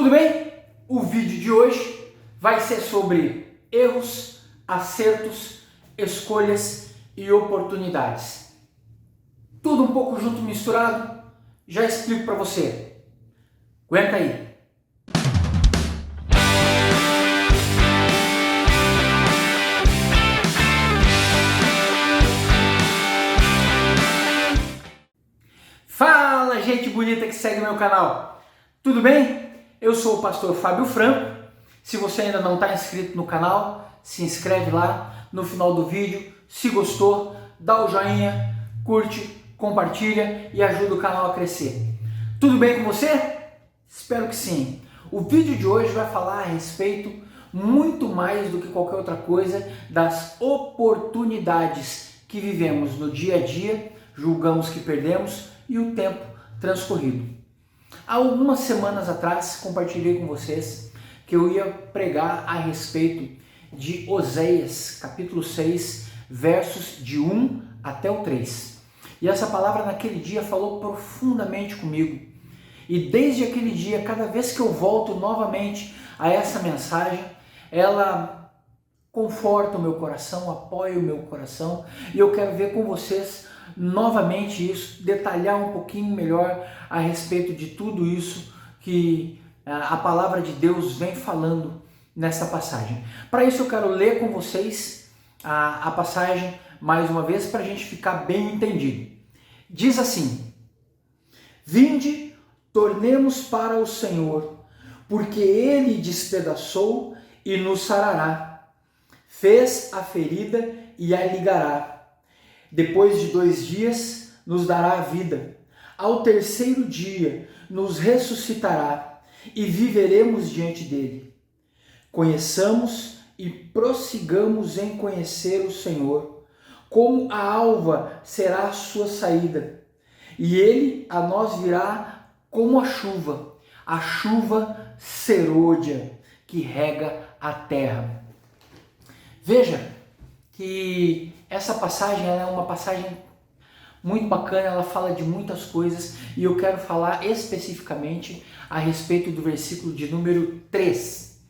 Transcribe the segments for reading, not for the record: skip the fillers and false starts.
Tudo bem? O vídeo de hoje vai ser sobre erros, acertos, escolhas e oportunidades. Tudo um pouco junto, misturado, já explico para você. Aguenta aí. Fala, gente bonita que segue meu canal. Tudo bem? Eu sou o pastor Fábio Franco. Se você ainda não está inscrito no canal, se inscreve lá. No final do vídeo, se gostou, dá o joinha, curte, compartilha e ajuda o canal a crescer. Tudo bem com você? Espero que sim. O vídeo de hoje vai falar a respeito, muito mais do que qualquer outra coisa, das oportunidades que vivemos no dia a dia, julgamos que perdemos e o tempo transcorrido. Há algumas semanas atrás compartilhei com vocês que eu ia pregar a respeito de Oséias, capítulo 6, versos de 1 até o 3. E essa palavra naquele dia falou profundamente comigo. E desde aquele dia, cada vez que eu volto novamente a essa mensagem, ela conforta o meu coração, apoia o meu coração, e eu quero ver com vocês novamente isso, detalhar um pouquinho melhor a respeito de tudo isso que a palavra de Deus vem falando nessa passagem. Para isso eu quero ler com vocês a passagem mais uma vez para a gente ficar bem entendido. Diz assim: Vinde, tornemos para o Senhor, porque Ele despedaçou e nos sarará, fez a ferida e a ligará. Depois de 2 dias nos dará a vida. Ao terceiro dia nos ressuscitará e viveremos diante dele. Conheçamos e prossigamos em conhecer o Senhor. Como a alva será a sua saída, e ele a nós virá como a chuva serôdia que rega a terra. Veja que essa passagem ela é uma passagem muito bacana, ela fala de muitas coisas e eu quero falar especificamente a respeito do versículo de número 3.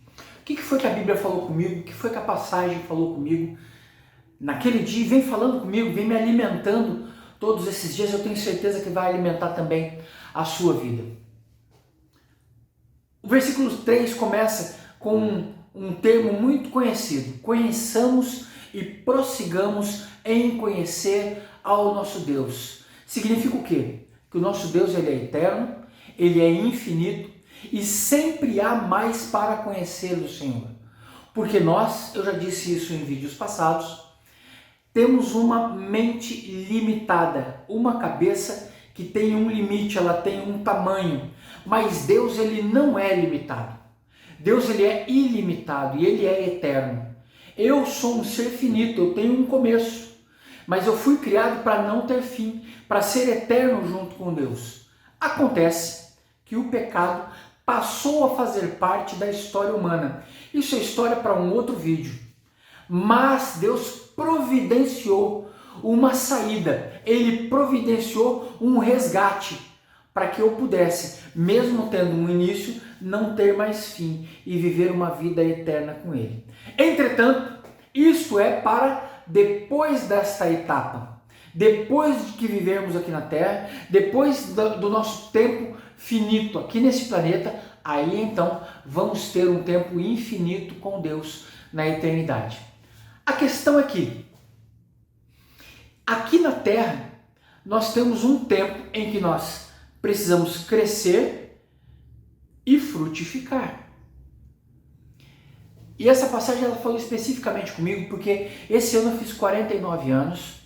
O que foi que a Bíblia falou comigo? O que foi que a passagem falou comigo naquele dia? Vem falando comigo, vem me alimentando todos esses dias, eu tenho certeza que vai alimentar também a sua vida. O versículo 3 começa com um termo muito conhecido: conheçamos e prossigamos em conhecer ao nosso Deus. Significa o quê? Que o nosso Deus ele é eterno, ele é infinito e sempre há mais para conhecer o Senhor. Porque nós, eu já disse isso em vídeos passados, temos uma mente limitada, uma cabeça que tem um limite, ela tem um tamanho, mas Deus ele não é limitado. Deus ele é ilimitado e ele é eterno. Eu sou um ser finito, eu tenho um começo, mas eu fui criado para não ter fim, para ser eterno junto com Deus. Acontece que o pecado passou a fazer parte da história humana. Isso é história para um outro vídeo. Mas Deus providenciou uma saída, Ele providenciou um resgate para que eu pudesse, mesmo tendo um início, não ter mais fim e viver uma vida eterna com Ele. Entretanto, isto é para depois desta etapa, depois de que vivermos aqui na Terra, depois do nosso tempo finito aqui nesse planeta, aí então vamos ter um tempo infinito com Deus na eternidade. A questão é que, aqui na Terra, nós temos um tempo em que nós precisamos crescer e frutificar. E essa passagem ela falou especificamente comigo porque esse ano eu fiz 49 anos,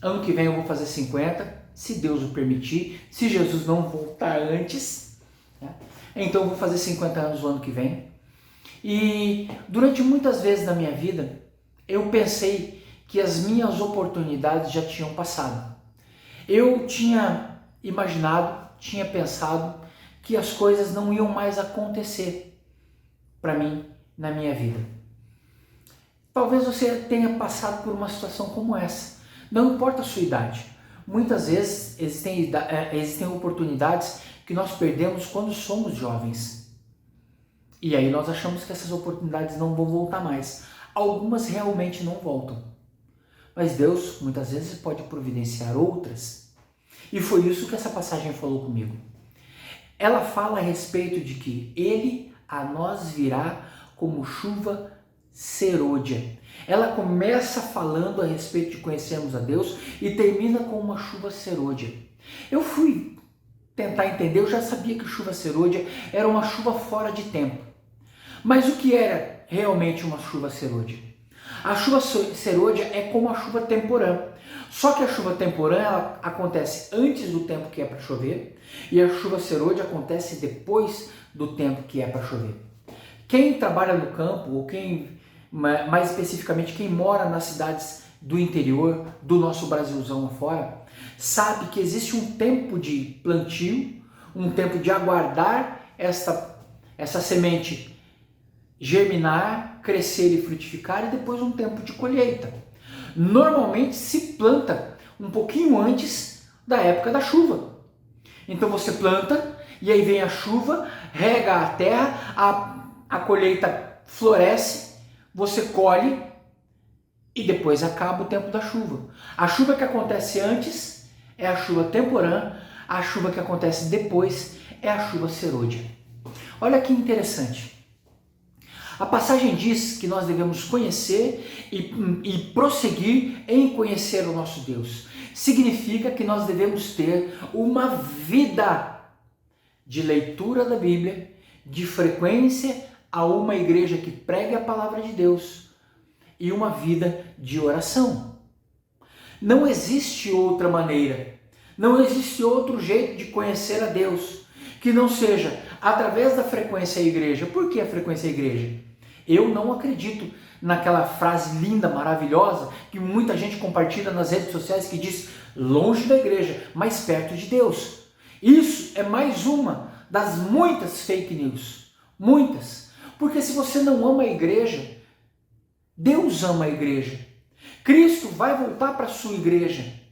ano que vem eu vou fazer 50, se Deus o permitir, se Jesus não voltar antes, né? Então eu vou fazer 50 anos o ano que vem. E durante muitas vezes na minha vida, eu pensei que as minhas oportunidades já tinham passado. Eu tinha imaginado, tinha pensado que as coisas não iam mais acontecer para mim na minha vida. Talvez você tenha passado por uma situação como essa. Não importa a sua idade. Muitas vezes existem oportunidades que nós perdemos quando somos jovens. E aí nós achamos que essas oportunidades não vão voltar mais. Algumas realmente não voltam. Mas Deus muitas vezes pode providenciar outras. E foi isso que essa passagem falou comigo. Ela fala a respeito de que Ele a nós virá como chuva serôdia. Ela começa falando a respeito de conhecermos a Deus e termina com uma chuva serôdia. Eu fui tentar entender, eu já sabia que chuva serôdia era uma chuva fora de tempo. Mas o que era realmente uma chuva serôdia? A chuva serôdia é como a chuva temporã. Só que a chuva temporã ela acontece antes do tempo que é para chover e a chuva serôdia acontece depois do tempo que é para chover. Quem trabalha no campo, ou quem, mais especificamente quem mora nas cidades do interior, do nosso Brasilzão afora, sabe que existe um tempo de plantio, um tempo de aguardar essa semente germinar, crescer e frutificar e depois um tempo de colheita. Normalmente se planta um pouquinho antes da época da chuva. Então você planta e aí vem a chuva, rega a terra, a colheita floresce, você colhe e depois acaba o tempo da chuva. A chuva que acontece antes é a chuva temporã, a chuva que acontece depois é a chuva serôdia. Olha que interessante. A passagem diz que nós devemos conhecer e prosseguir em conhecer o nosso Deus. Significa que nós devemos ter uma vida de leitura da Bíblia, de frequência a uma igreja que pregue a palavra de Deus e uma vida de oração. Não existe outra maneira, não existe outro jeito de conhecer a Deus que não seja através da frequência à igreja. Por que a frequência à igreja? Eu não acredito naquela frase linda, maravilhosa, que muita gente compartilha nas redes sociais que diz longe da igreja, mas perto de Deus. Isso é mais uma das muitas fake news. Muitas. Porque se você não ama a igreja, Deus ama a igreja. Cristo vai voltar para a sua igreja.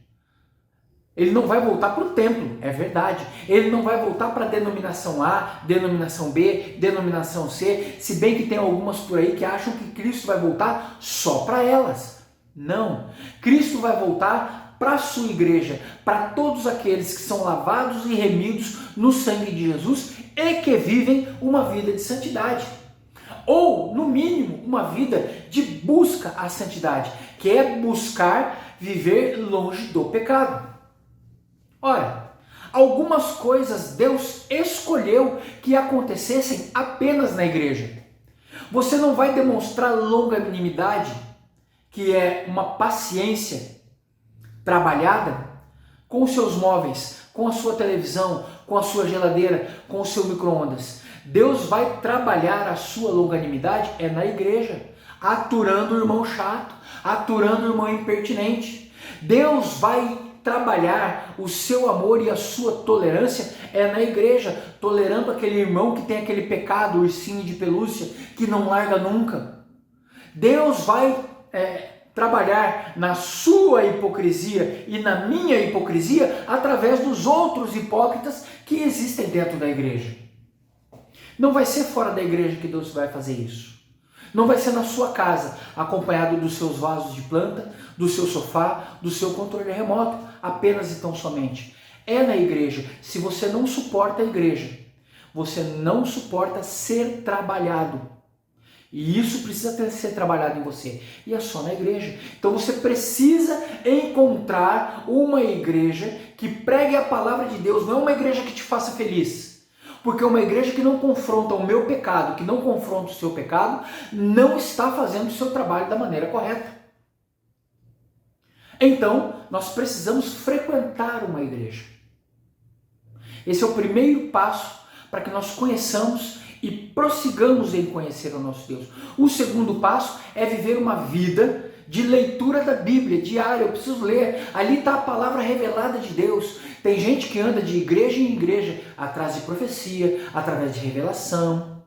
Ele não vai voltar para o templo, é verdade. Ele não vai voltar para a denominação A, denominação B, denominação C, se bem que tem algumas por aí que acham que Cristo vai voltar só para elas. Não. Cristo vai voltar para a sua igreja, para todos aqueles que são lavados e remidos no sangue de Jesus e que vivem uma vida de santidade. Ou, no mínimo, uma vida de busca à santidade, que é buscar viver longe do pecado. Ora, algumas coisas Deus escolheu que acontecessem apenas na igreja. Você não vai demonstrar longanimidade, que é uma paciência trabalhada, com os seus móveis, com a sua televisão, com a sua geladeira, com o seu micro-ondas. Deus vai trabalhar a sua longanimidade na igreja, aturando o irmão chato, aturando o irmão impertinente. Deus vai trabalhar o seu amor e a sua tolerância na igreja, tolerando aquele irmão que tem aquele pecado, ursinho de pelúcia, que não larga nunca. Deus vai trabalhar na sua hipocrisia e na minha hipocrisia através dos outros hipócritas que existem dentro da igreja. Não vai ser fora da igreja que Deus vai fazer isso. Não vai ser na sua casa, acompanhado dos seus vasos de planta, do seu sofá, do seu controle remoto, apenas e tão somente. É na igreja. Se você não suporta a igreja, você não suporta ser trabalhado. E isso precisa ser trabalhado em você. E é só na igreja. Então você precisa encontrar uma igreja que pregue a palavra de Deus. Não é uma igreja que te faça feliz. Porque uma igreja que não confronta o meu pecado, que não confronta o seu pecado, não está fazendo o seu trabalho da maneira correta. Então, nós precisamos frequentar uma igreja. Esse é o primeiro passo para que nós conheçamos e prossigamos em conhecer o nosso Deus. O segundo passo é viver uma vida de leitura da Bíblia diária. Eu preciso ler. Ali está a palavra revelada de Deus. Tem gente que anda de igreja em igreja atrás de profecia, através de revelação.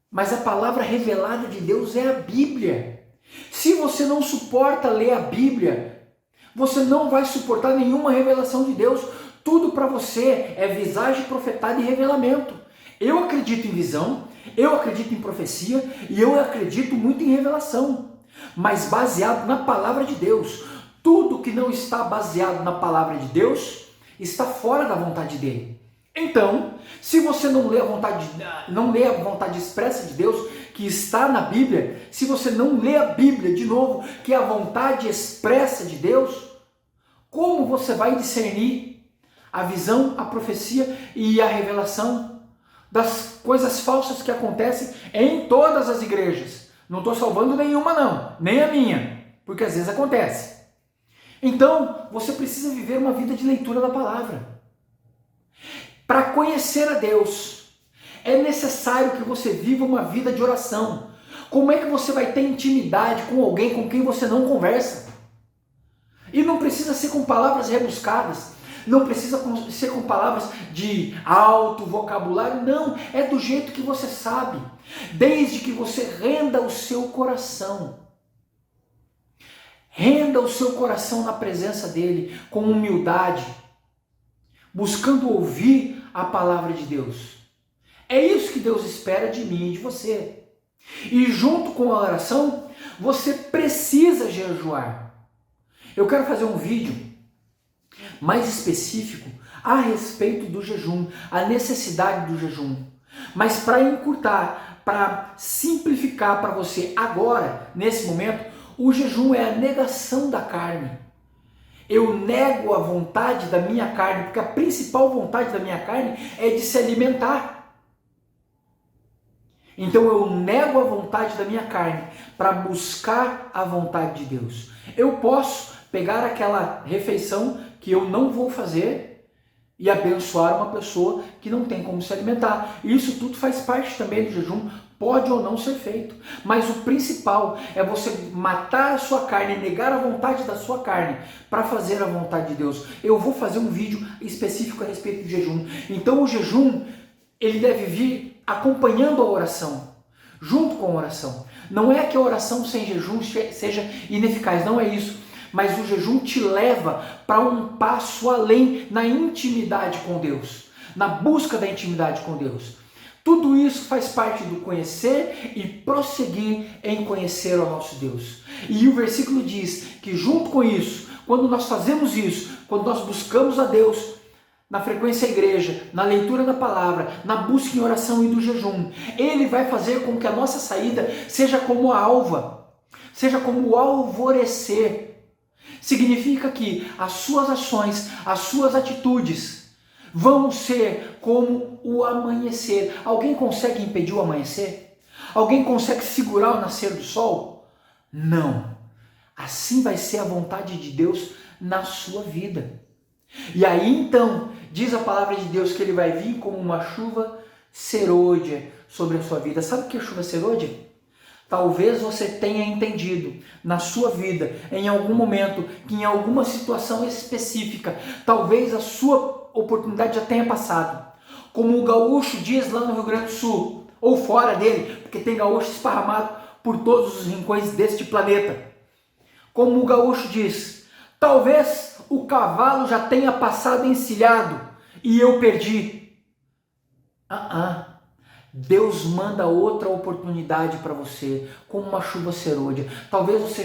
Mas a palavra revelada de Deus é a Bíblia. Se você não suporta ler a Bíblia, você não vai suportar nenhuma revelação de Deus. Tudo para você é visagem, profetada e revelamento. Eu acredito em visão, Eu acredito em profecia e eu acredito muito em revelação, mas baseado na palavra de Deus. Tudo que não está baseado na palavra de Deus está fora da vontade dele. Então, se você não lê a vontade expressa de Deus, que está na Bíblia, se você não lê a Bíblia de novo, que é a vontade expressa de Deus, como você vai discernir a visão, a profecia e a revelação das coisas falsas que acontecem em todas as igrejas? Não estou salvando nenhuma não, nem a minha, porque às vezes acontece. Então, você precisa viver uma vida de leitura da palavra. Para conhecer a Deus, é necessário que você viva uma vida de oração. Como é que você vai ter intimidade com alguém com quem você não conversa? E não precisa ser com palavras rebuscadas, não precisa ser com palavras de alto vocabulário, não, é do jeito que você sabe, desde que você renda o seu coração. Renda o seu coração na presença dele, com humildade, buscando ouvir a palavra de Deus. É isso que Deus espera de mim e de você. E junto com a oração, você precisa jejuar. Eu quero fazer um vídeo mais específico a respeito do jejum, a necessidade do jejum. Mas para encurtar, para simplificar para você agora, nesse momento, o jejum é a negação da carne. Eu nego a vontade da minha carne, porque a principal vontade da minha carne é de se alimentar. Então eu nego a vontade da minha carne para buscar a vontade de Deus. Eu posso pegar aquela refeição que eu não vou fazer e abençoar uma pessoa que não tem como se alimentar. Isso tudo faz parte também do jejum, pode ou não ser feito. Mas o principal é você matar a sua carne, negar a vontade da sua carne para fazer a vontade de Deus. Eu vou fazer um vídeo específico a respeito do jejum. Então o jejum, ele deve vir acompanhando a oração, junto com a oração. Não é que a oração sem jejum seja ineficaz, não é isso. Mas o jejum te leva para um passo além na intimidade com Deus, na busca da intimidade com Deus. Tudo isso faz parte do conhecer e prosseguir em conhecer o nosso Deus. E o versículo diz que junto com isso, quando nós fazemos isso, quando nós buscamos a Deus, na frequência à igreja, na leitura da palavra, na busca em oração e do jejum, Ele vai fazer com que a nossa saída seja como a alva, seja como o alvorecer. Significa que as suas ações, as suas atitudes vão ser como o amanhecer. Alguém consegue impedir o amanhecer? Alguém consegue segurar o nascer do sol? Não. Assim vai ser a vontade de Deus na sua vida. E aí então, diz a palavra de Deus que Ele vai vir como uma chuva serôdia sobre a sua vida. Sabe o que é chuva serôdia? Talvez você tenha entendido na sua vida, em algum momento, que em alguma situação específica, talvez a sua oportunidade já tenha passado. Como o gaúcho diz lá no Rio Grande do Sul, ou fora dele, porque tem gaúcho esparramado por todos os rincões deste planeta. Como o gaúcho diz, talvez o cavalo já tenha passado encilhado e eu perdi. Deus manda outra oportunidade para você, como uma chuva serôdia. Talvez você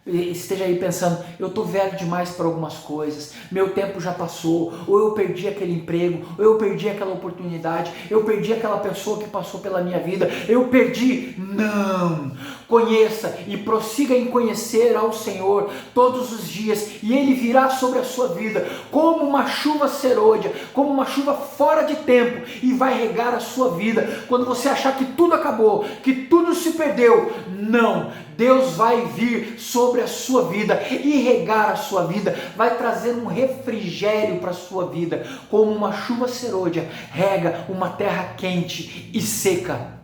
esteja aí pensando, eu estou velho demais para algumas coisas, meu tempo já passou, ou eu perdi aquele emprego, ou eu perdi aquela oportunidade, eu perdi aquela pessoa que passou pela minha vida, eu perdi. Não! Conheça e prossiga em conhecer ao Senhor todos os dias, e Ele virá sobre a sua vida como uma chuva serôdia, como uma chuva fora de tempo, e vai regar a sua vida. Quando você achar que tudo acabou, que tudo se perdeu, não! Deus vai vir sobre a sua vida e regar a sua vida, vai trazer um refrigério para a sua vida, como uma chuva serôdia rega uma terra quente e seca.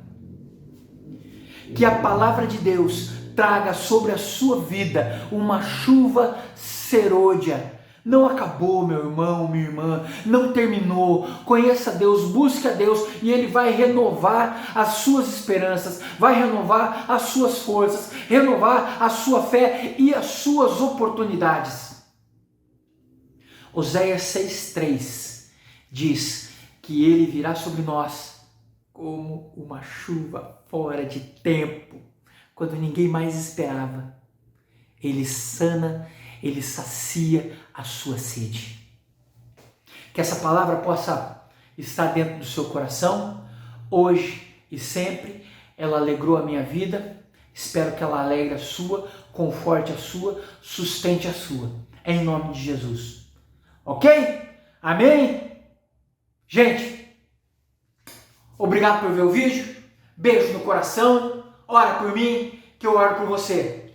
Que a palavra de Deus traga sobre a sua vida uma chuva serôdia. Não acabou, meu irmão, minha irmã, não terminou. Conheça Deus, busque a Deus e Ele vai renovar as suas esperanças, vai renovar as suas forças, renovar a sua fé e as suas oportunidades. Oséias 6,3 diz que Ele virá sobre nós como uma chuva fora de tempo, quando ninguém mais esperava. Ele sana, ele sacia a sua sede. Que essa palavra possa estar dentro do seu coração, hoje e sempre. Ela alegrou a minha vida, espero que ela alegre a sua, conforte a sua, sustente a sua. Em nome de Jesus. Ok? Amém? Gente, obrigado por ver o vídeo. Beijo no coração. Ora por mim, que eu oro por você.